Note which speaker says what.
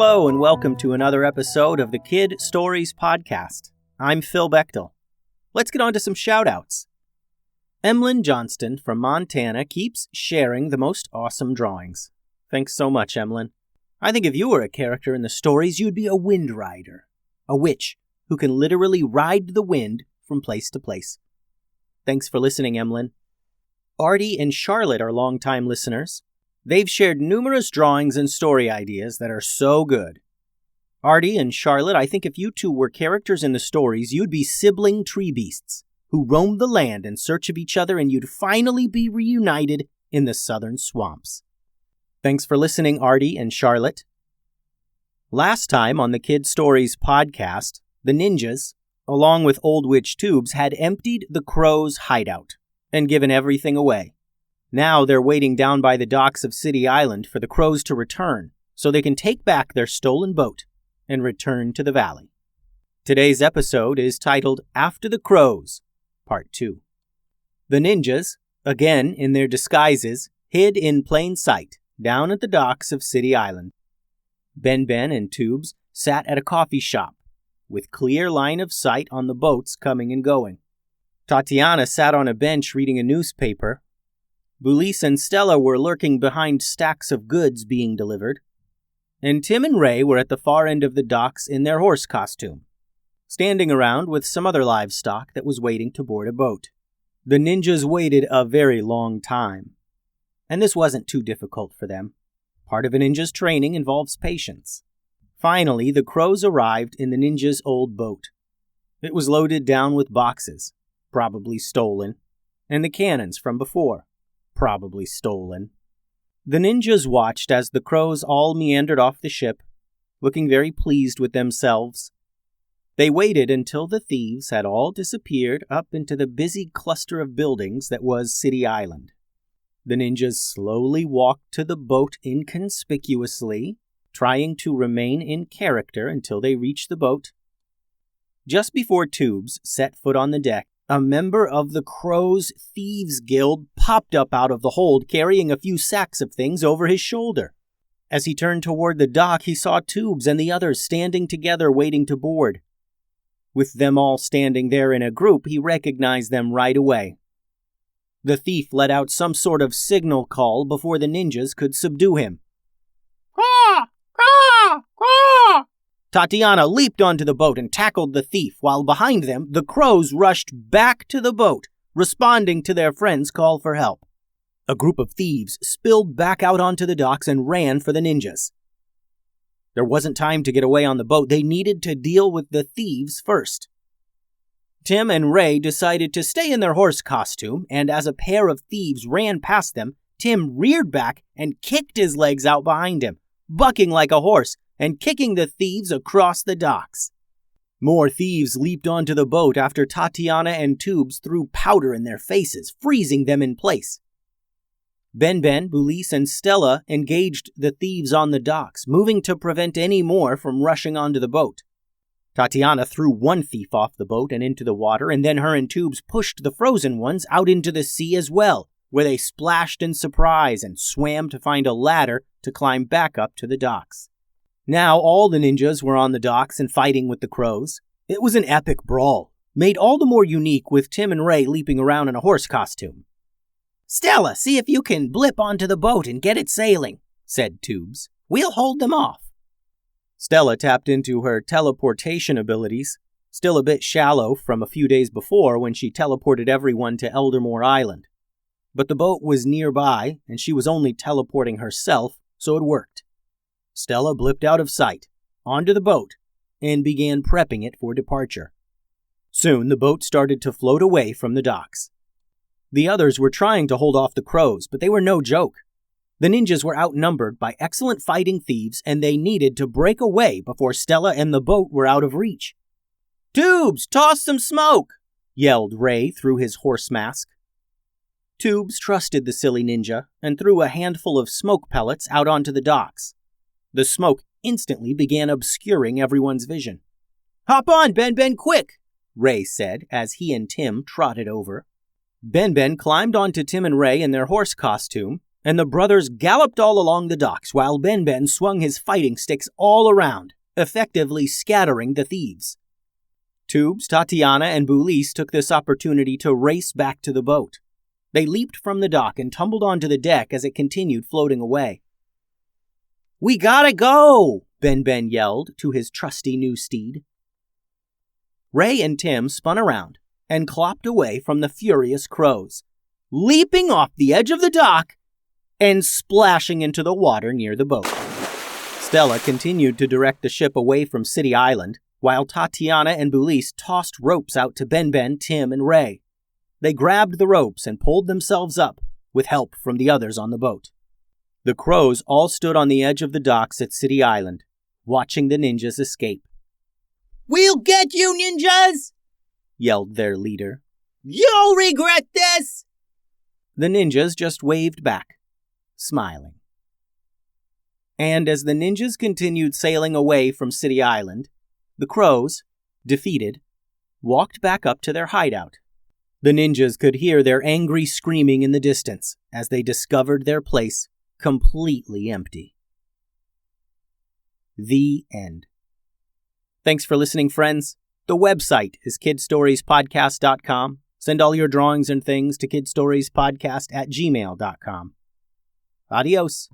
Speaker 1: Hello and welcome to another episode of the Kid Stories Podcast. I'm Phil Bechtel. Let's get on to some shout-outs. Emlyn Johnston from Montana keeps sharing the most awesome drawings. Thanks so much, Emlyn. I think if you were a character in the stories, you'd be a wind rider, a witch who can literally ride the wind from place to place. Thanks for listening, Emlyn. Artie and Charlotte are longtime listeners. They've shared numerous drawings and story ideas that are so good. Artie and Charlotte, I think if you two were characters in the stories, you'd be sibling tree beasts who roamed the land in search of each other, and you'd finally be reunited in the southern swamps. Thanks for listening, Artie and Charlotte. Last time on the Kid Stories podcast, the ninjas, along with Old Witch Tubes, had emptied the Crow's hideout and given everything away. Now they're waiting down by the docks of City Island for the Crows to return so they can take back their stolen boat and return to the valley. Today's episode is titled After the Crows, Part 2. The ninjas, again in their disguises, hid in plain sight down at the docks of City Island. Ben and Tubes sat at a coffee shop with clear line of sight on the boats coming and going. Tatiana sat on a bench reading a newspaper. Bulis and Stella were lurking behind stacks of goods being delivered. And Tim and Ray were at the far end of the docks in their horse costume, standing around with some other livestock that was waiting to board a boat. The ninjas waited a very long time, and this wasn't too difficult for them. Part of a ninja's training involves patience. Finally, the Crows arrived in the ninjas' old boat. It was loaded down with boxes, probably stolen, and the cannons from before, probably stolen. The ninjas watched as the Crows all meandered off the ship, looking very pleased with themselves. They waited until the thieves had all disappeared up into the busy cluster of buildings that was City Island. The ninjas slowly walked to the boat inconspicuously, trying to remain in character until they reached the boat. Just before Tubes set foot on the deck, a member of the Crows' Thieves Guild popped up out of the hold carrying a few sacks of things over his shoulder. As he turned toward the dock, he saw Tubes and the others standing together waiting to board. With them all standing there in a group, he recognized them right away. The thief let out some sort of signal call before the ninjas could subdue him. Caw! Caw! Caw! Tatiana leaped onto the boat and tackled the thief, while behind them, the Crows rushed back to the boat, responding to their friends' call for help. A group of thieves spilled back out onto the docks and ran for the ninjas. There wasn't time to get away on the boat. They needed to deal with the thieves first. Tim and Ray decided to stay in their horse costume, and as a pair of thieves ran past them, Tim reared back and kicked his legs out behind him, bucking like a horse, and kicking the thieves across the docks. More thieves leaped onto the boat after Tatiana and Tubes threw powder in their faces, freezing them in place. Ben, Bulis, and Stella engaged the thieves on the docks, moving to prevent any more from rushing onto the boat. Tatiana threw one thief off the boat and into the water, and then her and Tubes pushed the frozen ones out into the sea as well, where they splashed in surprise and swam to find a ladder to climb back up to the docks. Now all the ninjas were on the docks and fighting with the Crows. It was an epic brawl, made all the more unique with Tim and Ray leaping around in a horse costume. "Stella, see if you can blip onto the boat and get it sailing," said Tubes. "We'll hold them off." Stella tapped into her teleportation abilities, still a bit shallow from a few days before when she teleported everyone to Eldermore Island. But the boat was nearby, and she was only teleporting herself, so it worked. Stella blipped out of sight, onto the boat, and began prepping it for departure. Soon the boat started to float away from the docks. The others were trying to hold off the Crows, but they were no joke. The ninjas were outnumbered by excellent fighting thieves, and they needed to break away before Stella and the boat were out of reach. "Tubes, toss some smoke!" yelled Ray through his horse mask. Tubes trusted the silly ninja and threw a handful of smoke pellets out onto the docks. The smoke instantly began obscuring everyone's vision. "Hop on, Ben, quick!" Ray said as he and Tim trotted over. Ben climbed onto Tim and Ray in their horse costume and the brothers galloped all along the docks while Ben swung his fighting sticks all around, effectively scattering the thieves. Tubes, Tatiana, and Bulis took this opportunity to race back to the boat. They leaped from the dock and tumbled onto the deck as it continued floating away. "We gotta go!" Ben yelled to his trusty new steed. Ray and Tim spun around and clopped away from the furious crows, leaping off the edge of the dock and splashing into the water near the boat. Stella continued to direct the ship away from City Island, while Tatiana and Bulis tossed ropes out to Ben, Tim, and Ray. They grabbed the ropes and pulled themselves up, with help from the others on the boat. The crows all stood on the edge of the docks at City Island, watching the ninjas escape. "We'll get you, ninjas!" yelled their leader. "You'll regret this!" The ninjas just waved back, smiling. And as the ninjas continued sailing away from City Island, the crows, defeated, walked back up to their hideout. The ninjas could hear their angry screaming in the distance as they discovered their place completely empty. The end. Thanks for listening, friends. The website is kidstoriespodcast.com. Send all your drawings and things to kidstoriespodcast@gmail.com. Adios.